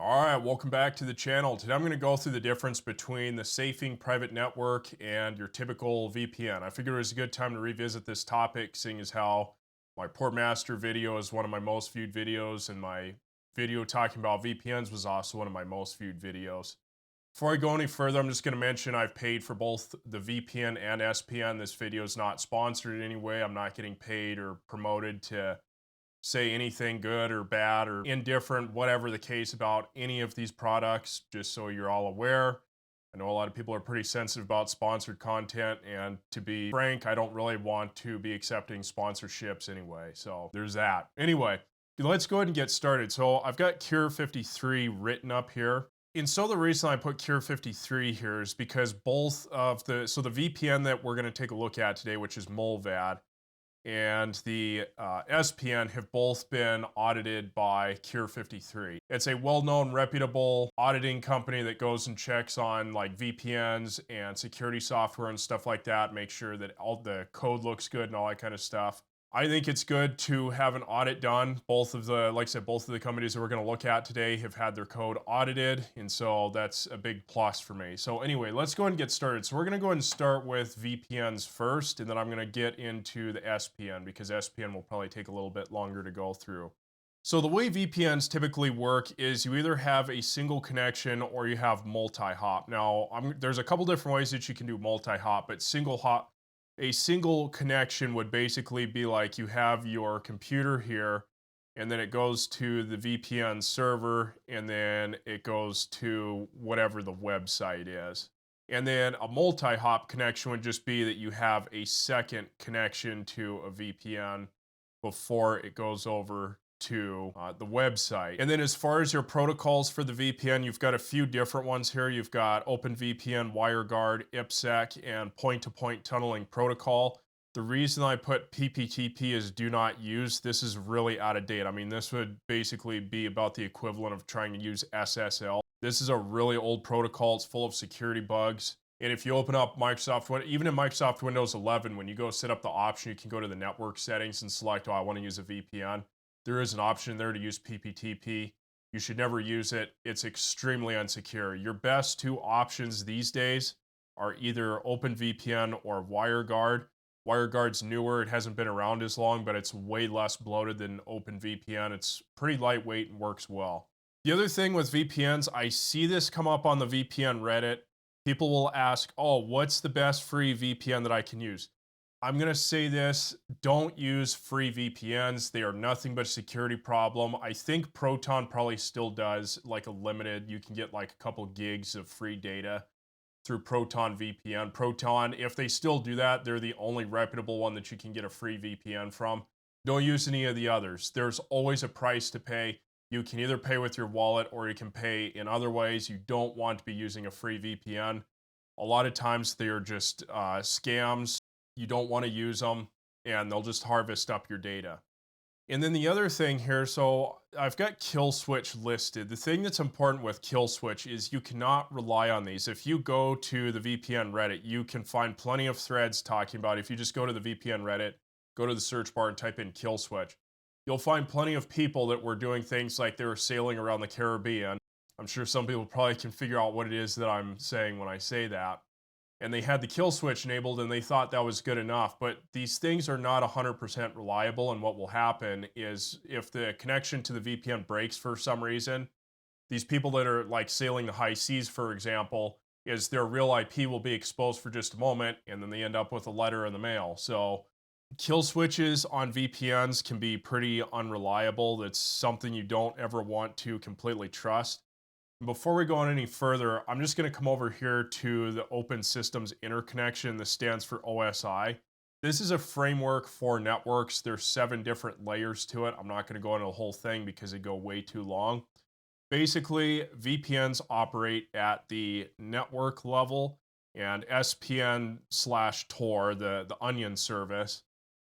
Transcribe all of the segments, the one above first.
All right, welcome back to the channel. Today I'm going to go through the difference between the safing private network and your typical VPN. I figured it was a good time to revisit this topic, seeing as how my port master video is one of my most viewed videos, and my video talking about VPNs was also one of my most viewed videos. Before I go any further, I'm just going to mention I've paid for both the VPN and SPN. This video is not sponsored in any way. I'm not getting paid or promoted to say anything good or bad or indifferent, whatever the case, about any of these products, just so you're all aware. I know a lot of people are pretty sensitive about sponsored content, and to be frank, I don't really want to be accepting sponsorships anyway, so there's that. Anyway, let's go ahead and get started. So I've got Cure 53 written up here. And so the reason I put Cure 53 here is because both of the VPN that we're going to take a look at today, which is Molvad, and the SPN have both been audited by Cure 53. It's a well-known, reputable auditing company that goes and checks on like VPNs and security software and stuff like that, make sure that all the code looks good and all that kind of stuff. I think it's good to have an audit done. Both of the, like I said, both of the companies that we're going to look at today have had their code audited, and so that's a big plus for me. So anyway, let's go ahead and get started. So we're going to go ahead and start with VPNs first, and then I'm going to get into the SPN, because SPN will probably take a little bit longer to go through. So the way VPNs typically work is you either have a single connection or you have multi-hop. Now, there's a couple different ways that you can do multi-hop, but a single connection would basically be like you have your computer here, and then it goes to the VPN server, and then it goes to whatever the website is. And then a multi-hop connection would just be that you have a second connection to a VPN before it goes over to the website. And then as far as your protocols for the VPN, you've got a few different ones here. You've got OpenVPN, WireGuard, IPsec, and point-to-point tunneling protocol. The reason I put PPTP as do not use, this is really out of date. I mean, this would basically be about the equivalent of trying to use SSL. This is a really old protocol. It's full of security bugs. And if you open up Microsoft, even in Microsoft Windows 11, when you go set up the option, you can go to the network settings and select, oh, I want to use a VPN. There is an option there to use PPTP. You should never use it. It's extremely unsecure. Your best two options these days are either OpenVPN or WireGuard. WireGuard's newer. It hasn't been around as long, but it's way less bloated than OpenVPN. It's pretty lightweight and works well. The other thing with VPNs, I see this come up on the VPN Reddit. People will ask, oh, what's the best free VPN that I can use? I'm going to say this, don't use free VPNs. They are nothing but a security problem. I think Proton probably still does like a limited, you can get like a couple gigs of free data through Proton VPN. Proton, if they still do that, they're the only reputable one that you can get a free VPN from. Don't use any of the others. There's always a price to pay. You can either pay with your wallet or you can pay in other ways. You don't want to be using a free VPN. A lot of times they're just scams. You don't want to use them, and they'll just harvest up your data. And then the other thing here, so I've got kill switch listed. The thing that's important with kill switch is you cannot rely on these. If you go to the VPN Reddit, you can find plenty of threads talking about, if you just go to the VPN Reddit, go to the search bar and type in kill switch, you'll find plenty of people that were doing things like they were sailing around the Caribbean. I'm sure some people probably can figure out what it is that I'm saying when I say that. And they had the kill switch enabled and they thought that was good enough. But these things are not 100% reliable, and what will happen is if the connection to the VPN breaks for some reason, these people that are like sailing the high seas, for example, is their real IP will be exposed for just a moment, and then they end up with a letter in the mail. So kill switches on VPNs can be pretty unreliable. That's something you don't ever want to completely trust. Before we go on any further, I'm just going to come over here to the Open Systems Interconnection. This stands for OSI. This is a framework for networks. There's 7 different layers to it. I'm not going to go into the whole thing because it'd go way too long. Basically, VPNs operate at the network level, and SPN/Tor, the onion service,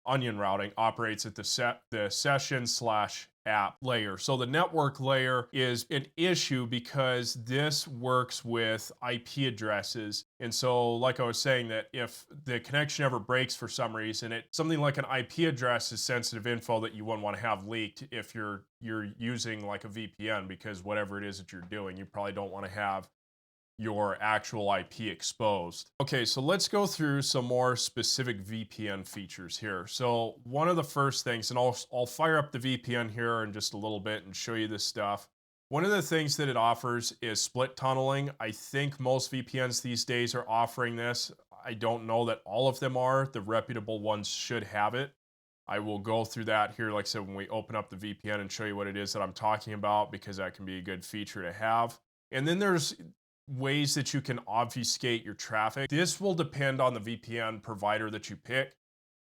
onion routing, operates at the session/edge app layer. So the network layer is an issue because this works with IP addresses. And so, like I was saying, that if the connection ever breaks for some reason, something like an IP address is sensitive info that you wouldn't want to have leaked if you're using like a VPN, because whatever it is that you're doing, you probably don't want to have your actual IP exposed. Okay, so let's go through some more specific VPN features here. So one of the first things, and I'll fire up the VPN here in just a little bit and show you this stuff. One of the things that it offers is split tunneling. I think most VPNs these days are offering this. I don't know that all of them are. The reputable ones should have it. I will go through that here, like I said, when we open up the VPN and show you what it is that I'm talking about, because that can be a good feature to have. And then there's ways that you can obfuscate your traffic. This will depend on the VPN provider that you pick.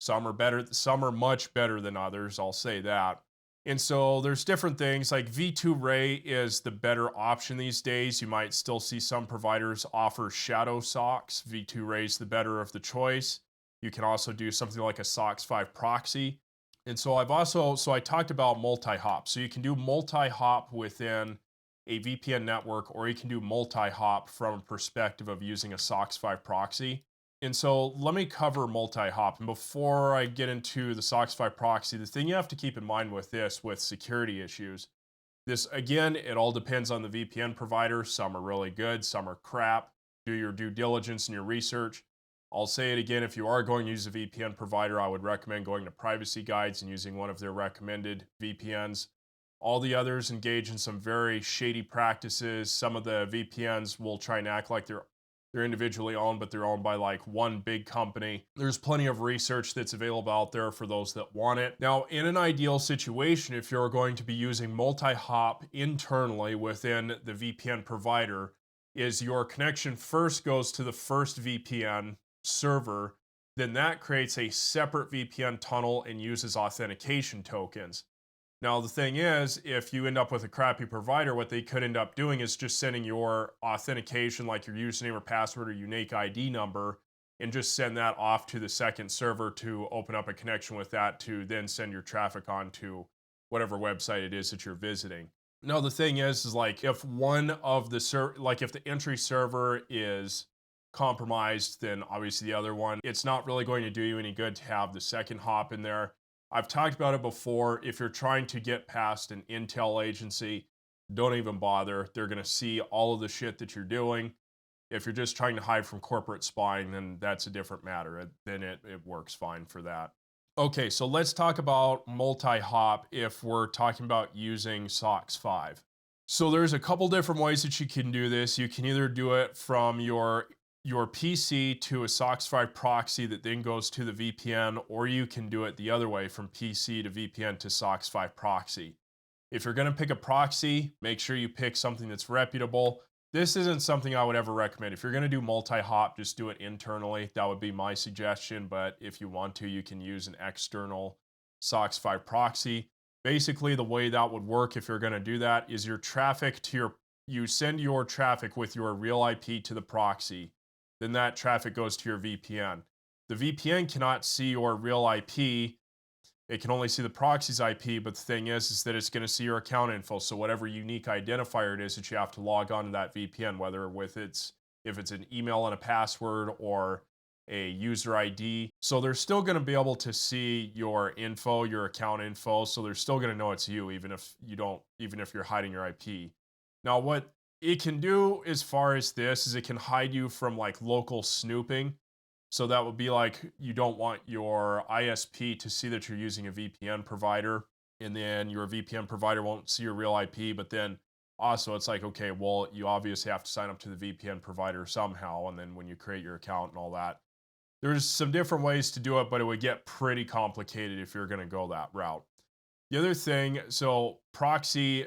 Some are better, some are much better than others, I'll say that. And so there's different things, like V2 Ray is the better option these days. You might still see some providers offer shadow socks. V2 Ray is the better of the choice. You can also do something like a SOCKS 5 proxy. And so I talked about multi-hop. So you can do multi-hop within a VPN network, or you can do multi-hop from a perspective of using a SOCKS 5 proxy. And so let me cover multi-hop. And before I get into the SOCKS 5 proxy, the thing you have to keep in mind with this, with security issues, this, again, it all depends on the VPN provider. Some are really good, some are crap. Do your due diligence and your research. I'll say it again, if you are going to use a VPN provider, I would recommend going to Privacy Guides and using one of their recommended VPNs. All the others engage in some very shady practices. Some of the VPNs will try and act like they're individually owned, but they're owned by like one big company. There's plenty of research that's available out there for those that want it. Now, in an ideal situation, if you're going to be using multi-hop internally within the VPN provider, is your connection first goes to the first VPN server, then that creates a separate VPN tunnel and uses authentication tokens. Now, the thing is, if you end up with a crappy provider, what they could end up doing is just sending your authentication, like your username or password or unique ID number, and just send that off to the second server to open up a connection with that to then send your traffic on to whatever website it is that you're visiting. Now, the thing is like if one of the if the entry server is compromised, then obviously the other one, it's not really going to do you any good to have the second hop in there. I've talked about it before. If you're trying to get past an intel agency, don't even bother. They're going to see all of the shit that you're doing. If you're just trying to hide from corporate spying, then that's a different matter. Then it works fine for that. Okay, so let's talk about multi-hop if we're talking about using SOCKS 5. So there's a couple different ways that you can do this. You can either do it from your PC to a SOCKS 5 proxy that then goes to the VPN, or you can do it the other way from PC to VPN to SOCKS 5 proxy. If you're going to pick a proxy, make sure you pick something that's reputable. This isn't something I would ever recommend. If you're going to do multi-hop, just do it internally. That would be my suggestion, but if you want to, you can use an external SOCKS 5 proxy. Basically, the way that would work if you're going to do that is your traffic you send your traffic with your real IP to the proxy. Then that traffic goes to your VPN. The VPN cannot see your real IP. It can only see the proxy's IP, but the thing is that it's going to see your account info. So whatever unique identifier it is that you have to log on to that VPN, whether if it's an email and a password or a user ID. So they're still going to be able to see your info, your account info. So they're still going to know it's you, even if you're hiding your IP. Now, what it can do as far as this is it can hide you from like local snooping. So that would be like you don't want your ISP to see that you're using a VPN provider, and then your VPN provider won't see your real IP. But then also it's like, okay, well, you obviously have to sign up to the VPN provider somehow. And then when you create your account and all that, there's some different ways to do it, but it would get pretty complicated if you're going to go that route. The other thing, so proxy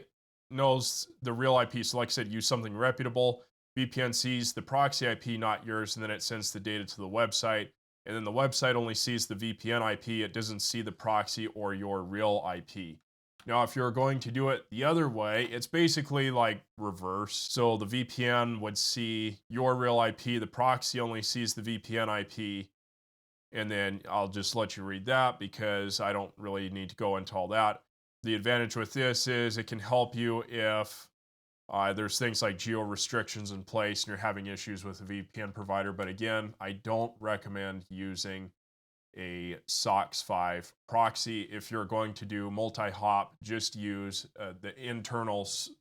knows the real IP. So like I said, use something reputable. VPN sees the proxy IP, not yours, and then it sends the data to the website. And then the website only sees the VPN IP. It doesn't see the proxy or your real IP. Now, if you're going to do it the other way, it's basically like reverse. So the VPN would see your real IP. The proxy only sees the VPN IP. And then I'll just let you read that because I don't really need to go into all that. The advantage with this is it can help you if there's things like geo restrictions in place and you're having issues with a VPN provider. But again, I don't recommend using a SOCKS 5 proxy. If you're going to do multi-hop, just use the internals,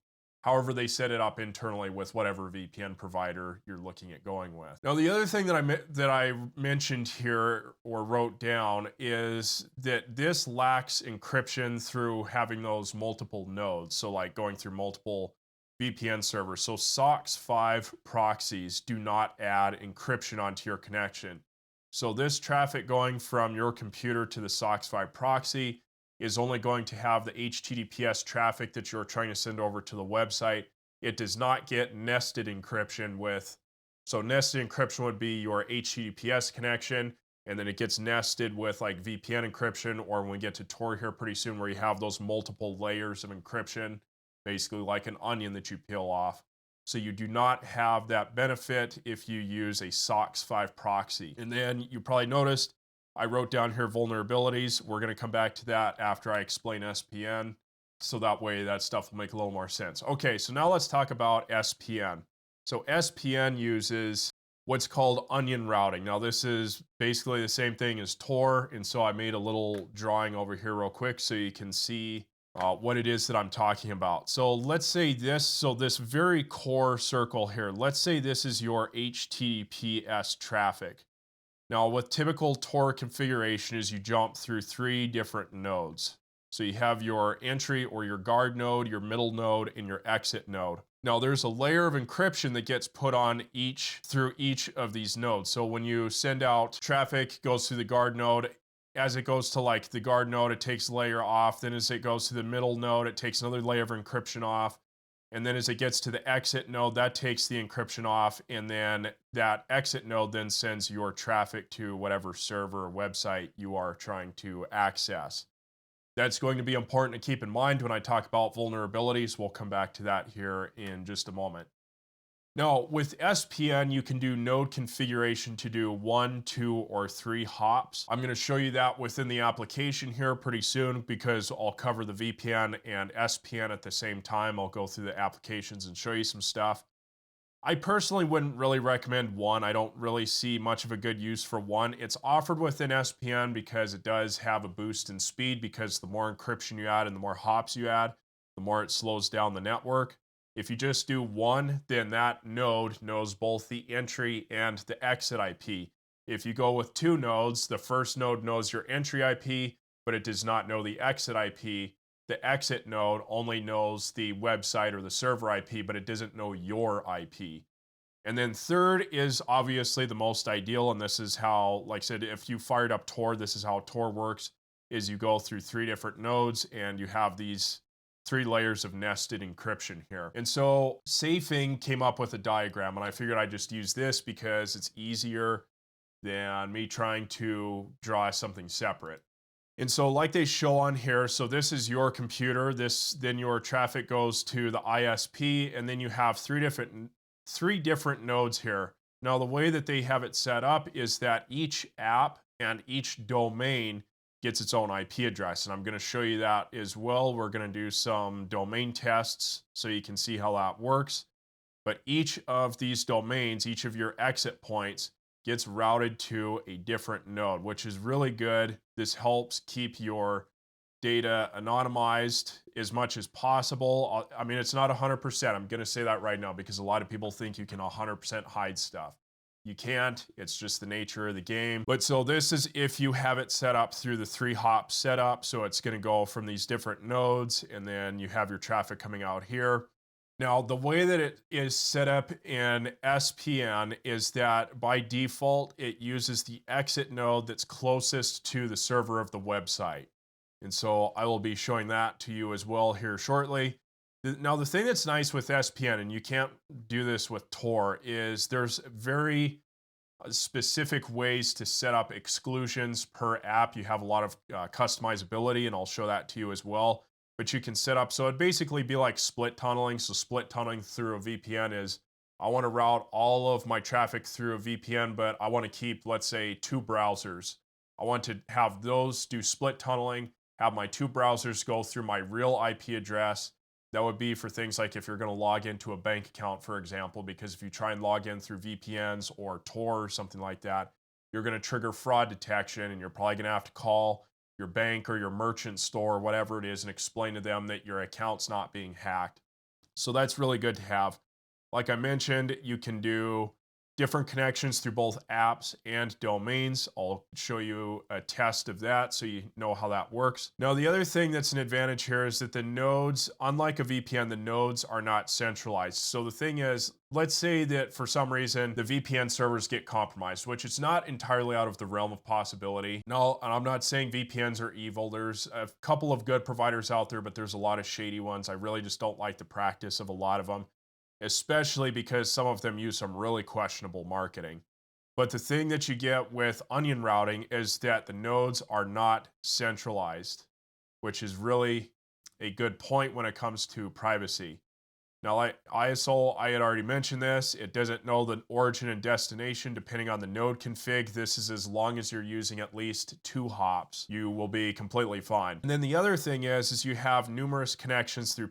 however they set it up internally with whatever VPN provider you're looking at going with. Now, the other thing that I mentioned here or wrote down is that this lacks encryption through having those multiple nodes. So like going through multiple VPN servers. So SOCKS 5 proxies do not add encryption onto your connection. So this traffic going from your computer to the SOCKS 5 proxy is only going to have the HTTPS traffic that you're trying to send over to the website. It does not get nested encryption with, so nested encryption would be your HTTPS connection, and then it gets nested with like VPN encryption, or when we get to Tor here pretty soon, where you have those multiple layers of encryption, basically like an onion that you peel off. So you do not have that benefit if you use a SOCKS 5 proxy. And then you probably noticed I wrote down here vulnerabilities. We're going to come back to that after I explain SPN. So that way that stuff will make a little more sense. Okay, so now let's talk about SPN. So SPN uses what's called onion routing. Now this is basically the same thing as Tor. And so I made a little drawing over here real quick so you can see what it is that I'm talking about. So let's say this very core circle here, let's say this is your HTTPS traffic. Now with typical Tor configuration is you jump through 3 different nodes. So you have your entry or your guard node, your middle node, and your exit node. Now there's a layer of encryption that gets put on through each of these nodes. So when you send out traffic, goes through the guard node. As it goes to like the guard node, it takes a layer off. Then as it goes to the middle node, it takes another layer of encryption off. And then as it gets to the exit node, that takes the encryption off. And then that exit node then sends your traffic to whatever server or website you are trying to access. That's going to be important to keep in mind when I talk about vulnerabilities. We'll come back to that here in just a moment. Now, with SPN, you can do node configuration to do 1, 2, or 3 hops. I'm going to show you that within the application here pretty soon because I'll cover the VPN and SPN at the same time. I'll go through the applications and show you some stuff. I personally wouldn't really recommend 1. I don't really see much of a good use for 1. It's offered within SPN because it does have a boost in speed, because the more encryption you add and the more hops you add, the more it slows down the network. If you just do 1, then that node knows both the entry and the exit IP. If you go with 2 nodes, the first node knows your entry IP, but it does not know the exit IP. The exit node only knows the website or the server IP, but it doesn't know your IP. And then third is obviously the most ideal, and this is how, like I said, if you fired up Tor, this is how Tor works, is you go through 3 different nodes and you have these 3 layers of nested encryption here. And so Safing came up with a diagram, and I figured I'd just use this because it's easier than me trying to draw something separate. And so like they show on here, so this is your computer, then your traffic goes to the ISP, and then you have 3 different nodes here. Now the way that they have it set up is that each app and each domain gets its own IP address, and I'm going to show you that as well. We're going to do some domain tests so you can see how that works. But each of these domains, each of your exit points, gets routed to a different node, which is really good. This helps keep your data anonymized as much as possible. I mean, it's not 100%. I'm going to say that right now because a lot of people think you can 100% hide stuff. You can't. It's just the nature of the game. But so this is if you have it set up through the 3-hop setup. So it's going to go from these different nodes, and then you have your traffic coming out here. Now, the way that it is set up in SPN is that by default, it uses the exit node that's closest to the server of the website. And so I will be showing that to you as well here shortly. Now, the thing that's nice with SPN, and you can't do this with Tor, is there's very specific ways to set up exclusions per app. You have a lot of customizability, and I'll show that to you as well. But you can set up, so it'd basically be like split tunneling. So split tunneling through a VPN is, I want to route all of my traffic through a VPN, but I want to keep, let's say, 2 browsers. I want to have those do split tunneling, have my two browsers go through my real IP address. That would be for things like if you're going to log into a bank account, for example, because if you try and log in through VPNs or Tor or something like that, you're going to trigger fraud detection, and you're probably going to have to call your bank or your merchant store, whatever it is, and explain to them that your account's not being hacked. So that's really good to have. Like I mentioned, you can do different connections through both apps and domains. I'll show you a test of that so you know how that works. Now, the other thing that's an advantage here is that the nodes, unlike a VPN, the nodes are not centralized. So the thing is, let's say that for some reason the VPN servers get compromised, which is not entirely out of the realm of possibility. No, and I'm not saying VPNs are evil. There's a couple of good providers out there, but there's a lot of shady ones. I really just don't like the practice of a lot of them, especially because some of them use some really questionable marketing. But the thing that you get with onion routing is that the nodes are not centralized, which is really a good point when it comes to privacy. Now, like ISO, I had already mentioned this. It doesn't know the origin and destination depending on the node config. This is as long as you're using at least 2 hops, you will be completely fine. And then the other thing is you have numerous connections through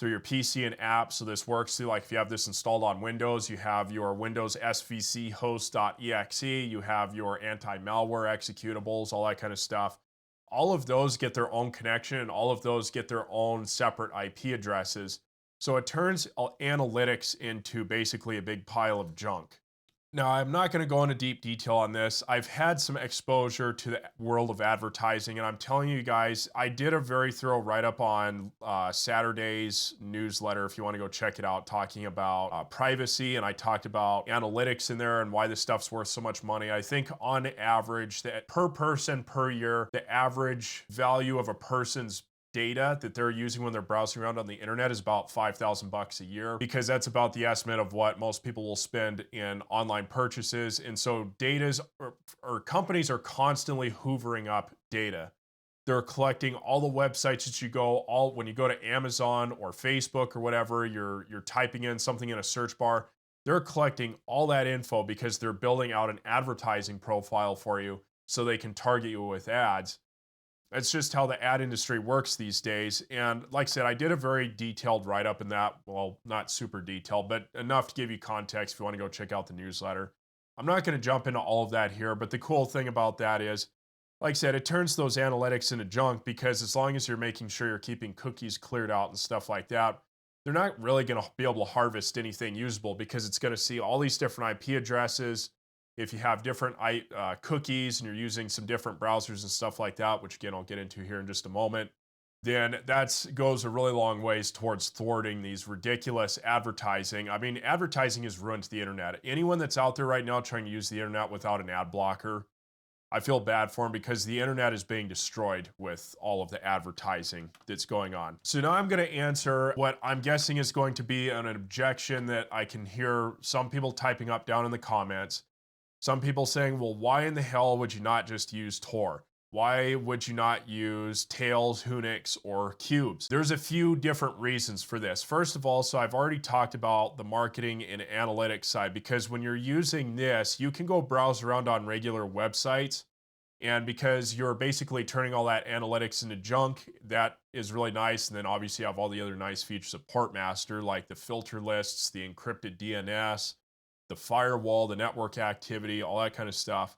your PC and app. So this works through, like if you have this installed on Windows, you have your Windows SVC host.exe, you have your anti-malware executables, all that kind of stuff. All of those get their own connection, and all of those get their own separate IP addresses. So it turns analytics into basically a big pile of junk. Now, I'm not going to go into deep detail on this. I've had some exposure to the world of advertising, and I'm telling you guys, I did a very thorough write-up on Saturday's newsletter, if you want to go check it out, talking about privacy, and I talked about analytics in there and why this stuff's worth so much money. I think on average, that per person per year, the average value of a person's data that they're using when they're browsing around on the internet is about $5,000 a year, because that's about the estimate of what most people will spend in online purchases. And so or companies are constantly hoovering up data. They're collecting all the websites that you go, when you go to Amazon or Facebook or whatever, you're typing in something in a search bar. They're collecting all that info because they're building out an advertising profile for you so they can target you with ads. That's just how the ad industry works these days. And like I said, I did a very detailed write-up in that. Well, not super detailed, but enough to give you context if you want to go check out the newsletter. I'm not going to jump into all of that here, but the cool thing about that is, like I said, it turns those analytics into junk, because as long as you're making sure you're keeping cookies cleared out and stuff like that, they're not really going to be able to harvest anything usable, because it's going to see all these different IP addresses. If you have different cookies and you're using some different browsers and stuff like that, which again, I'll get into here in just a moment, then that goes a really long ways towards thwarting these ridiculous advertising. I mean, advertising has ruined the internet. Anyone that's out there right now trying to use the internet without an ad blocker, I feel bad for them, because the internet is being destroyed with all of the advertising that's going on. So now I'm going to answer what I'm guessing is going to be an objection that I can hear some people typing up down in the comments. Some people saying, well, why in the hell would you not just use Tor? Why would you not use Tails, Hunix, or Cubes? There's a few different reasons for this. First of all, so I've already talked about the marketing and analytics side, because when you're using this, you can go browse around on regular websites, and because you're basically turning all that analytics into junk, that is really nice. And then obviously you have all the other nice features of Portmaster, like the filter lists, the encrypted DNS, the firewall, the network activity, all that kind of stuff.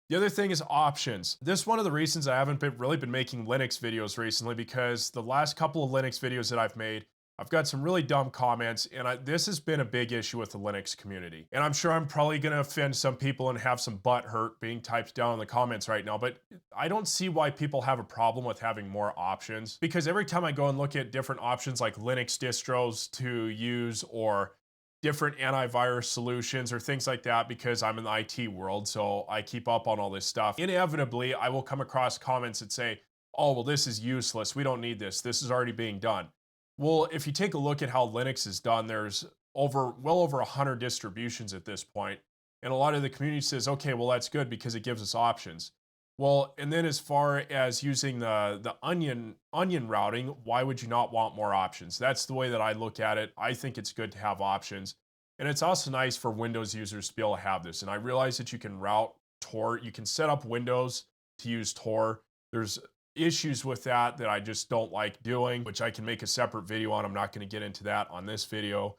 The other thing is options. This is one of the reasons I haven't really been making Linux videos recently, because the last couple of Linux videos that I've made, I've got some really dumb comments, and this has been a big issue with the Linux community. And I'm sure I'm probably going to offend some people and have some butt hurt being typed down in the comments right now, but I don't see why people have a problem with having more options, because every time I go and look at different options like Linux distros to use, or different antivirus solutions or things like that, because I'm in the IT world, so I keep up on all this stuff, inevitably I will come across comments that say, oh, well, this is useless, we don't need this, this is already being done. Well, if you take a look at how Linux is done, there's well over 100 distributions at this point, and a lot of the community says, okay, well, that's good because it gives us options. Well, and then as far as using the onion routing, why would you not want more options? That's the way that I look at it. I think it's good to have options. And it's also nice for Windows users to be able to have this. And I realize that you can route Tor, you can set up Windows to use Tor. There's issues with that I just don't like doing, which I can make a separate video on. I'm not going to get into that on this video.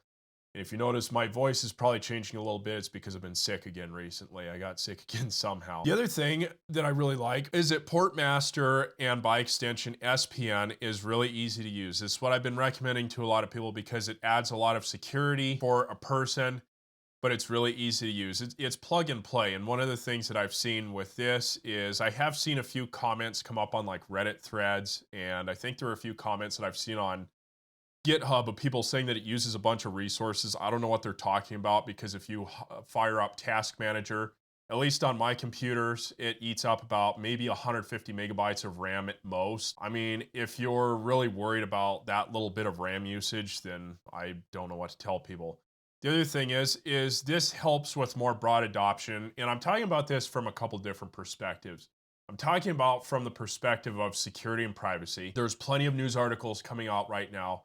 And if you notice, my voice is probably changing a little bit. It's because I've been sick again recently. I got sick again somehow. The other thing that I really like is that Portmaster, and by extension SPN, is really easy to use. This is what I've been recommending to a lot of people because it adds a lot of security for a person, but it's really easy to use. It's plug and play. And one of the things that I've seen with this is I have seen a few comments come up on like Reddit threads, and I think there are a few comments that I've seen on GitHub of people saying that it uses a bunch of resources. I don't know what they're talking about, because if you fire up Task Manager, at least on my computers, it eats up about maybe 150 megabytes of RAM at most. I mean, if you're really worried about that little bit of RAM usage, then I don't know what to tell people. The other thing is this helps with more broad adoption, and I'm talking about this from a couple different perspectives. I'm talking about from the perspective of security and privacy. There's plenty of news articles coming out right now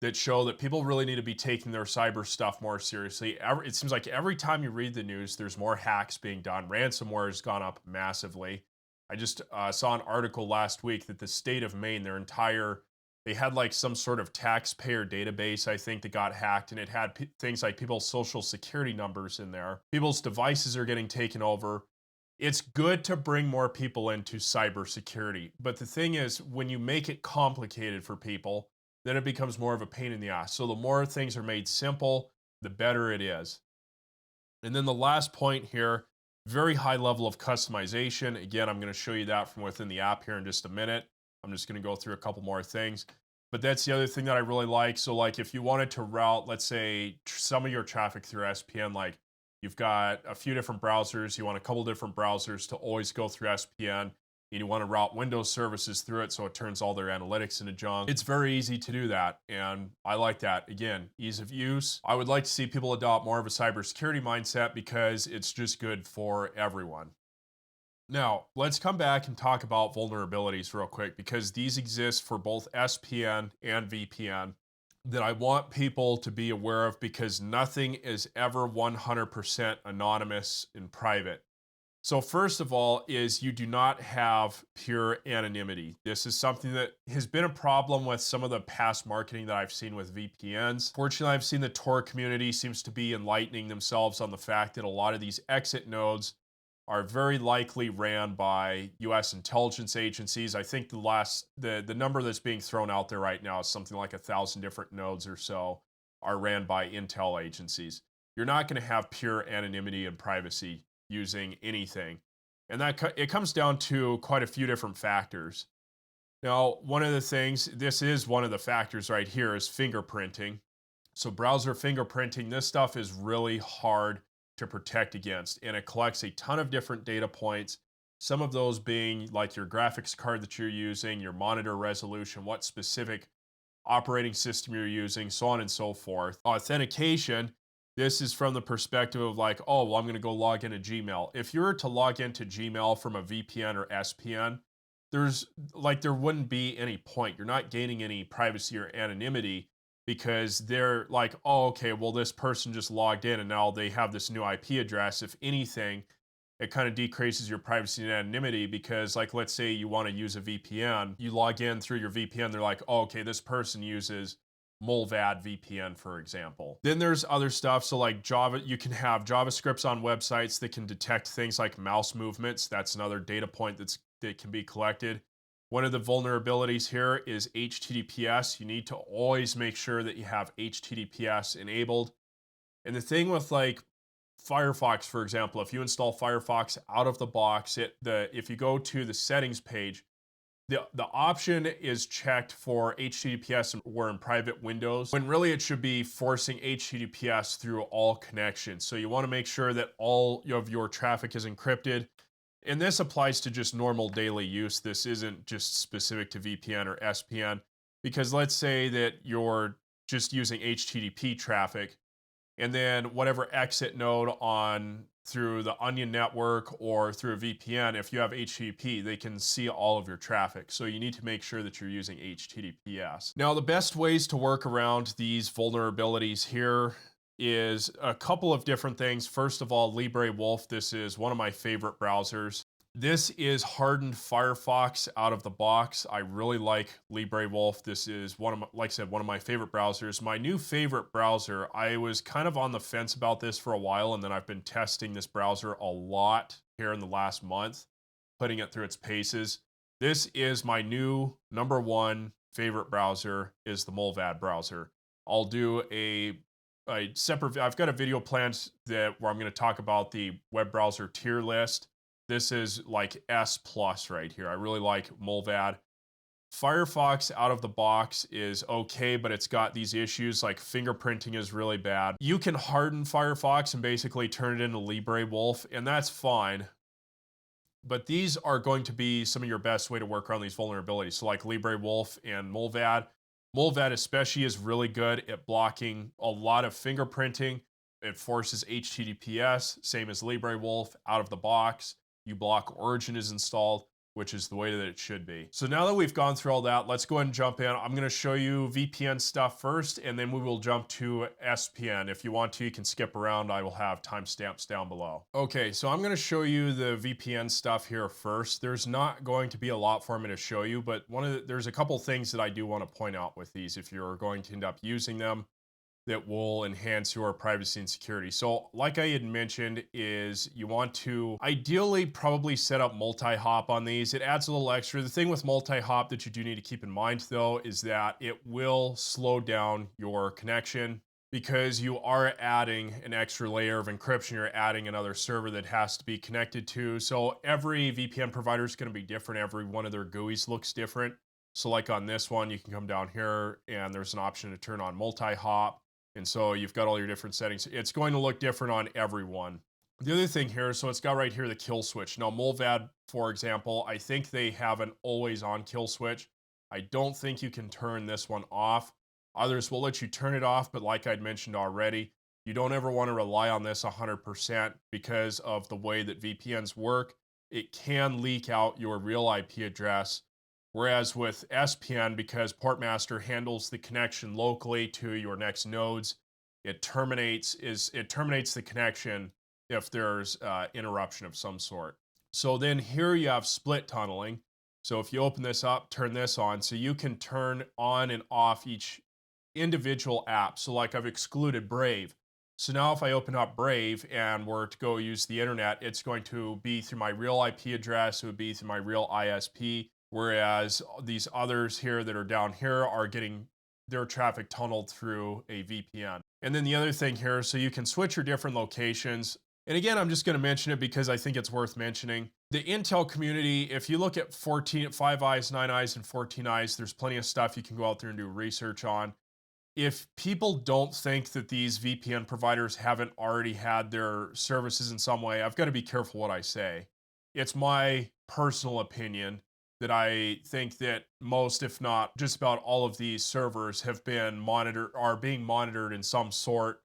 that show that people really need to be taking their cyber stuff more seriously. It seems like every time you read the news, there's more hacks being done. Ransomware has gone up massively. I just saw an article last week that the state of Maine, they had like some sort of taxpayer database, I think, that got hacked, and it had things like people's social security numbers in there. People's devices are getting taken over. It's good to bring more people into cybersecurity, but the thing is, when you make it complicated for people, then it becomes more of a pain in the ass. So the more things are made simple, the better it is. And then the last point here, very high level of customization. Again, I'm going to show you that from within the app here in just a minute. I'm just going to go through a couple more things. But that's the other thing that I really like. So like if you wanted to route, let's say, some of your traffic through SPN, like you've got a few different browsers, you want a couple different browsers to always go through SPN, and you want to route Windows services through it so it turns all their analytics into junk. It's very easy to do that, and I like that. Again, ease of use. I would like to see people adopt more of a cybersecurity mindset because it's just good for everyone. Now, let's come back and talk about vulnerabilities real quick, because these exist for both SPN and VPN that I want people to be aware of, because nothing is ever 100% anonymous and private. So first of all is you do not have pure anonymity. This is something that has been a problem with some of the past marketing that I've seen with VPNs. Fortunately, I've seen the Tor community seems to be enlightening themselves on the fact that a lot of these exit nodes are very likely ran by US intelligence agencies. I think the number that's being thrown out there right now is something like 1,000 different nodes or so are ran by intel agencies. You're not going to have pure anonymity and privacy using anything. And it comes down to quite a few different factors. Now, one of the things, this is one of the factors right here, is fingerprinting. So browser fingerprinting, this stuff is really hard to protect against, and it collects a ton of different data points. Some of those being like your graphics card that you're using, your monitor resolution, what specific operating system you're using, so on and so forth. Authentication, this is from the perspective of like, oh, well, I'm going to go log into Gmail. If you were to log into Gmail from a VPN or SPN, there wouldn't be any point. You're not gaining any privacy or anonymity, because they're like, oh, okay, well, this person just logged in and now they have this new IP address. If anything, it kind of decreases your privacy and anonymity, because like, let's say you want to use a VPN, you log in through your VPN, they're like, oh, okay, this person uses Mulvad VPN, for example. Then there's other stuff. So like Java, you can have JavaScripts on websites that can detect things like mouse movements. That's another data point that can be collected. One of the vulnerabilities here is HTTPS. You need to always make sure that you have HTTPS enabled. And the thing with like Firefox, for example, if you install Firefox out of the box, if you go to the settings page, the option is checked for HTTPS or in private windows, when really it should be forcing HTTPS through all connections. So you want to make sure that all of your traffic is encrypted. And this applies to just normal daily use. This isn't just specific to VPN or SPN, because let's say that you're just using HTTP traffic, and then whatever exit node through the Onion network or through a VPN, if you have HTTP, they can see all of your traffic. So you need to make sure that you're using HTTPS. Now, the best ways to work around these vulnerabilities here is a couple of different things. First of all, LibreWolf. This is one of my favorite browsers. This is hardened Firefox out of the box. I really like LibreWolf. This is one of my, like I said, one of my favorite browsers. My new favorite browser, I was kind of on the fence about this for a while, and then I've been testing this browser a lot here in the last month, putting it through its paces. This is my new number one favorite browser, is the Mulvad browser. I'll do a separate, I've got a video planned that where I'm going to talk about the web browser tier list. This is like S plus right here. I really like Mulvad. Firefox out of the box is okay, but it's got these issues like fingerprinting is really bad. You can harden Firefox and basically turn it into LibreWolf, and that's fine. But these are going to be some of your best way to work around these vulnerabilities. So like LibreWolf and Mulvad. Mulvad especially is really good at blocking a lot of fingerprinting. It forces HTTPS, same as LibreWolf, out of the box. You block origin is installed, which is the way that it should be. So now that we've gone through all that, let's go ahead and jump in. I'm gonna show you VPN stuff first, and then we will jump to SPN. If you want to, you can skip around. I will have timestamps down below. Okay, so I'm gonna show you the VPN stuff here first. There's not going to be a lot for me to show you, but there's a couple things that I do wanna point out with these if you're going to end up using them that will enhance your privacy and security. So like I had mentioned, is you want to ideally probably set up multi-hop on these. It adds a little extra. The thing with multi-hop that you do need to keep in mind though, is that it will slow down your connection because you are adding an extra layer of encryption. You're adding another server that has to be connected to. So every VPN provider is going to be different. Every one of their GUIs looks different. So like on this one, you can come down here and there's an option to turn on multi-hop. And so you've got all your different settings. It's going to look different on everyone. The other thing here, so it's got right here the kill switch. Now Mulvad, for example, I think they have an always on kill switch. I don't think you can turn this one off. Others will let you turn it off, but like I'd mentioned already, you don't ever want to rely on this 100% because of the way that VPNs work. It can leak out your real IP address. Whereas with SPN, because Portmaster handles the connection locally to your next nodes, it terminates the connection if there's interruption of some sort. So then here you have split tunneling. So if you open this up, turn this on, so you can turn on and off each individual app. So like I've excluded Brave. So now if I open up Brave and were to go use the internet, it's going to be through my real IP address. It would be through my real ISP. Whereas these others here that are down here are getting their traffic tunneled through a VPN. And then the other thing here, so you can switch your different locations. And again, I'm just going to mention it because I think it's worth mentioning. The Intel community, if you look at 5 eyes, 9 eyes, and 14 eyes, there's plenty of stuff you can go out there and do research on. If people don't think that these VPN providers haven't already had their services in some way, I've got to be careful what I say. It's my personal opinion that I think that most, if not just about all of these servers have been monitored, are being monitored in some sort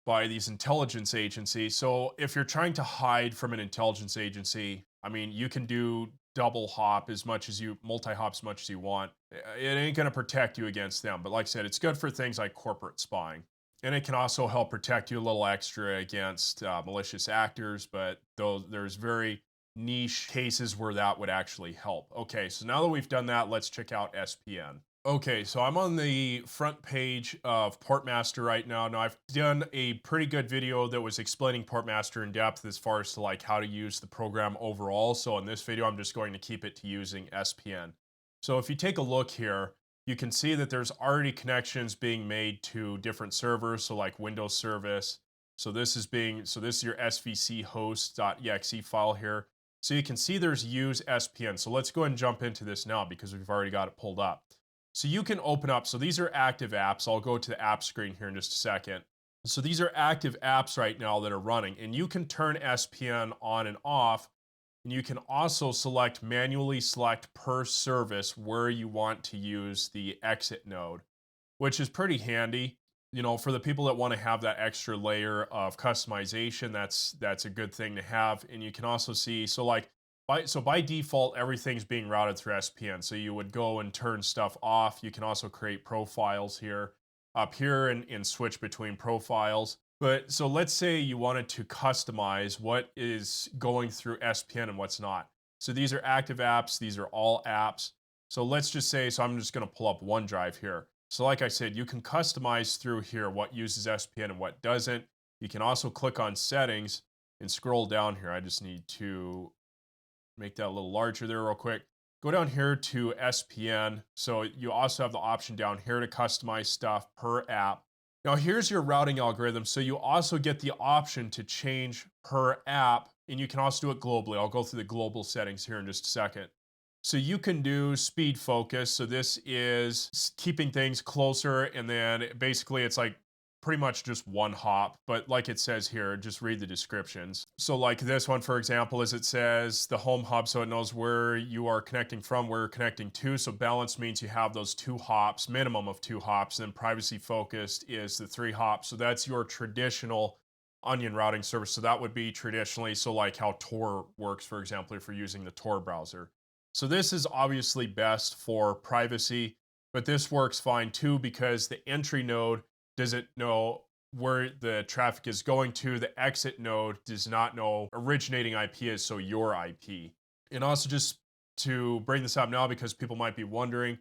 by these intelligence agencies. So if you're trying to hide from an intelligence agency, I mean, you can do double hop as much as you, multi-hop as much as you want. It ain't gonna protect you against them. But like I said, it's good for things like corporate spying. And it can also help protect you a little extra against malicious actors, but though there's very niche cases where that would actually help. Okay, so now that we've done that, let's check out SPN. Okay, so I'm on the front page of Portmaster right now. Now I've done a pretty good video that was explaining Portmaster in depth as far as to like how to use the program overall. So in this video, I'm just going to keep it to using SPN. So if you take a look here, you can see that there's already connections being made to different servers. So like Windows service. So this is your svc host.exe file here. So you can see there's use SPN. So let's go ahead and jump into this now because we've already got it pulled up. So you can open up, so these are active apps. I'll go to the app screen here in just a second. So these are active apps right now that are running, and you can turn SPN on and off, and you can also manually select per service where you want to use the exit node, which is pretty handy. You know, for the people that want to have that extra layer of customization, that's a good thing to have. And you can also see, by default, everything's being routed through SPN. So you would go and turn stuff off. You can also create profiles here, up here, and switch between profiles. But so let's say you wanted to customize what is going through SPN and what's not. So these are active apps, these are all apps. So let's just say, so I'm just going to pull up OneDrive here. So like I said, you can customize through here what uses SPN and what doesn't. You can also click on settings and scroll down here. I just need to make that a little larger there real quick. Go down here to SPN. So you also have the option down here to customize stuff per app. Now here's your routing algorithm. So you also get the option to change per app, and you can also do it globally. I'll go through the global settings here in just a second. So you can do speed focus. So this is keeping things closer, and then basically it's like pretty much just one hop, but like it says here, just read the descriptions. So like this one, for example, is it says the home hub, so it knows where you are connecting from, where you're connecting to. So balanced means you have those 2 hops, minimum of 2 hops. And then privacy focused is the 3 hops. So that's your traditional onion routing service. So that would be traditionally, so like how Tor works, for example, if you're using the Tor browser. So this is obviously best for privacy, but this works fine too because the entry node doesn't know where the traffic is going to. The exit node does not know originating IP is, so your IP. And also just to bring this up now because people might be wondering,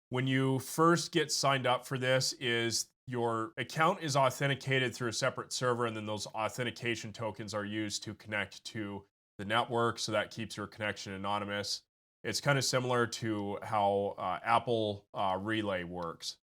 when you first get signed up for this is your account is authenticated through a separate server, and then those authentication tokens are used to connect to the network, so that keeps your connection anonymous. It's kind of similar to how Apple Relay works.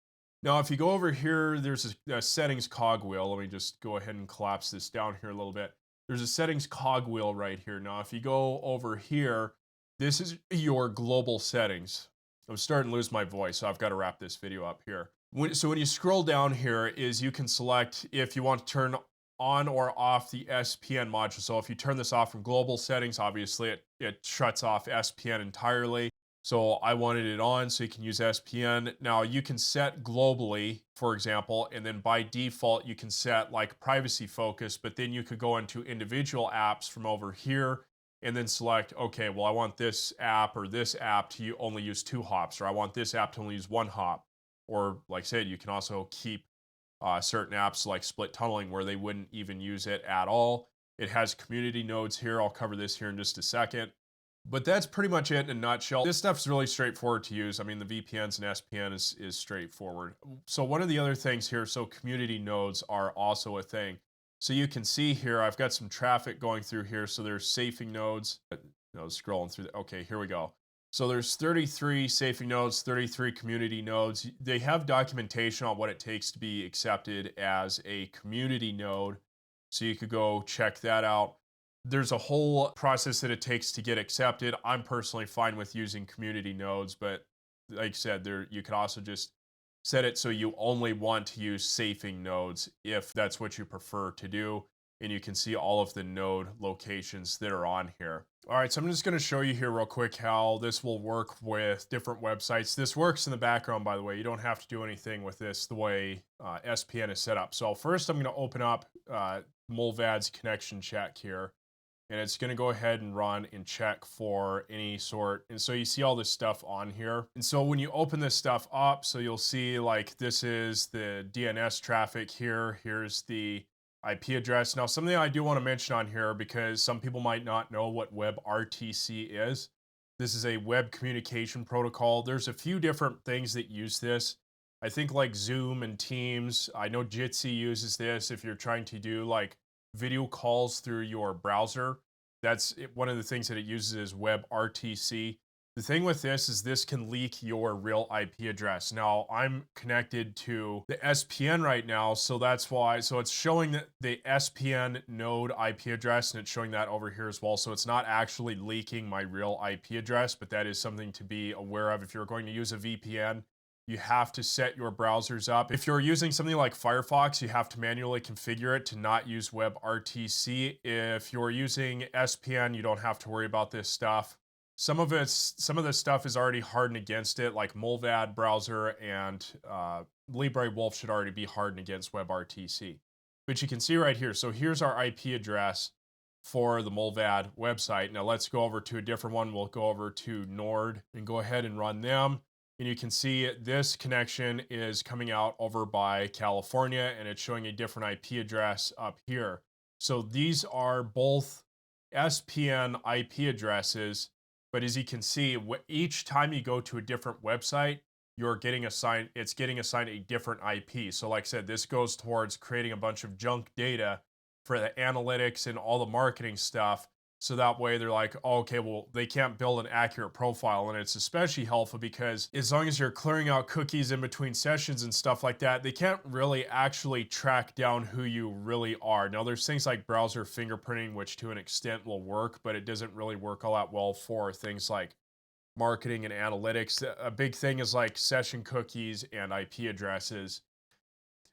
Now, if you go over here, there's a settings cogwheel. Let me just go ahead and collapse this down here a little bit. There's a settings cogwheel right here. Now, if you go over here, this is your global settings. I'm starting to lose my voice, so I've got to wrap this video up here. So when you scroll down here is you can select if you want to turn on or off the SPN module. So if you turn this off from global settings, obviously it shuts off SPN entirely. So I wanted it on so you can use SPN. Now you can set globally, for example, and then by default you can set like privacy focus, but then you could go into individual apps from over here and then select, okay, well, I want this app or this app to only use 2 hops, or I want this app to only use 1 hop. Or like I said, you can also keep certain apps like split tunneling where they wouldn't even use it at all. It has community nodes here. I'll cover this here in just a second. But that's pretty much it in a nutshell. This stuff's really straightforward to use. I mean, the VPNs and SPN is straightforward. So one of the other things here, so community nodes are also a thing. So you can see here, I've got some traffic going through here. So there's safing nodes. Scrolling through. Okay, here we go. So there's 33 safing nodes, 33 community nodes. They have documentation on what it takes to be accepted as a community node. So you could go check that out. There's a whole process that it takes to get accepted. I'm personally fine with using community nodes, but like I said, you could also just set it so you only want to use safing nodes if that's what you prefer to do. And you can see all of the node locations that are on here. All right, so I'm just going to show you here real quick how this will work with different websites. This works in the background, by the way. You don't have to do anything with this the way SPN is set up. So first I'm going to open up Mulvad's connection check here. And it's going to go ahead and run and check for any sort. And so you see all this stuff on here. And so when you open this stuff up, so you'll see like this is the DNS traffic here. Here's the IP address. Now, something I do want to mention on here, because some people might not know what WebRTC is. This is a web communication protocol. There's a few different things that use this. I think like Zoom and Teams. I know Jitsi uses this if you're trying to do like video calls through your browser. That's one of the things that it uses is WebRTC. The thing with this is this can leak your real IP address. Now I'm connected to the SPN right now, so that's why. So it's showing that the SPN node IP address, and it's showing that over here as well. So it's not actually leaking my real IP address, but that is something to be aware of if you're going to use a VPN. You have to set your browsers up. If you're using something like Firefox, you have to manually configure it to not use WebRTC. If you're using SPN, you don't have to worry about this stuff. Some of the stuff is already hardened against it, like Mulvad browser and LibreWolf should already be hardened against WebRTC. But you can see right here, so here's our IP address for the Mulvad website. Now let's go over to a different one. We'll go over to Nord and go ahead and run them. And you can see this connection is coming out over by California, and it's showing a different IP address up here. So these are both SPN IP addresses, but as you can see, each time you go to a different website, it's getting assigned a different IP. So like I said, this goes towards creating a bunch of junk data for the analytics and all the marketing stuff. So that way they're like, oh, okay, well, they can't build an accurate profile. And it's especially helpful because as long as you're clearing out cookies in between sessions and stuff like that, they can't really actually track down who you really are. Now, there's things like browser fingerprinting, which to an extent will work, but it doesn't really work all that well for things like marketing and analytics. A big thing is like session cookies and IP addresses.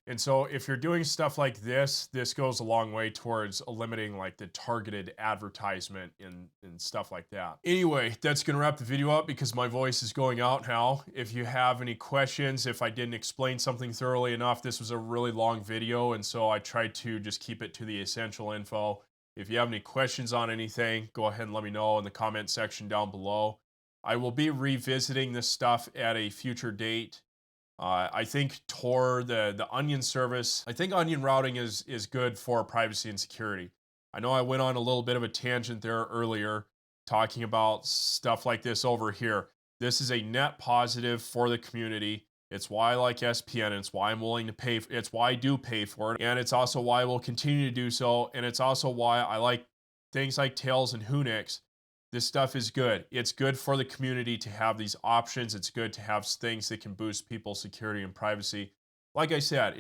And so if you're doing stuff like this goes a long way towards eliminating like the targeted advertisement and stuff like that. Anyway, that's gonna wrap the video up because my voice is going out now. If you have any questions, if I didn't explain something thoroughly enough, this was a really long video, and so I tried to just keep it to the essential info. If you have any questions on anything, go ahead and let me know in the comment section down below. I will be revisiting this stuff at a future date. I think Tor, the Onion service, I think Onion routing is good for privacy and security. I know I went on a little bit of a tangent there earlier talking about stuff like this over here. This is a net positive for the community. It's why I like SPN. It's why I'm willing to pay. It's why I do pay for it. And it's also why I will continue to do so. And it's also why I like things like Tails and Whonix. This stuff is good. It's good for the community to have these options. It's good to have things that can boost people's security and privacy. Like I said,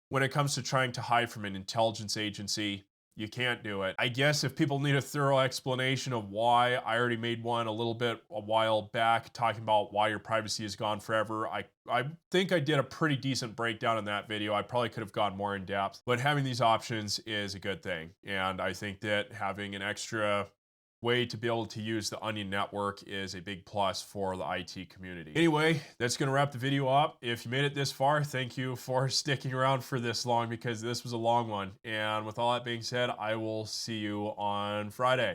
when it comes to trying to hide from an intelligence agency, you can't do it. I guess if people need a thorough explanation of why, I already made one a while back talking about why your privacy is gone forever. I think I did a pretty decent breakdown in that video. I probably could have gone more in depth, but having these options is a good thing. And I think that having an extra way to be able to use the Onion network is a big plus for the IT community. Anyway, that's going to wrap the video up. If you made it this far, thank you for sticking around for this long because this was a long one. And with all that being said, I will see you on Friday.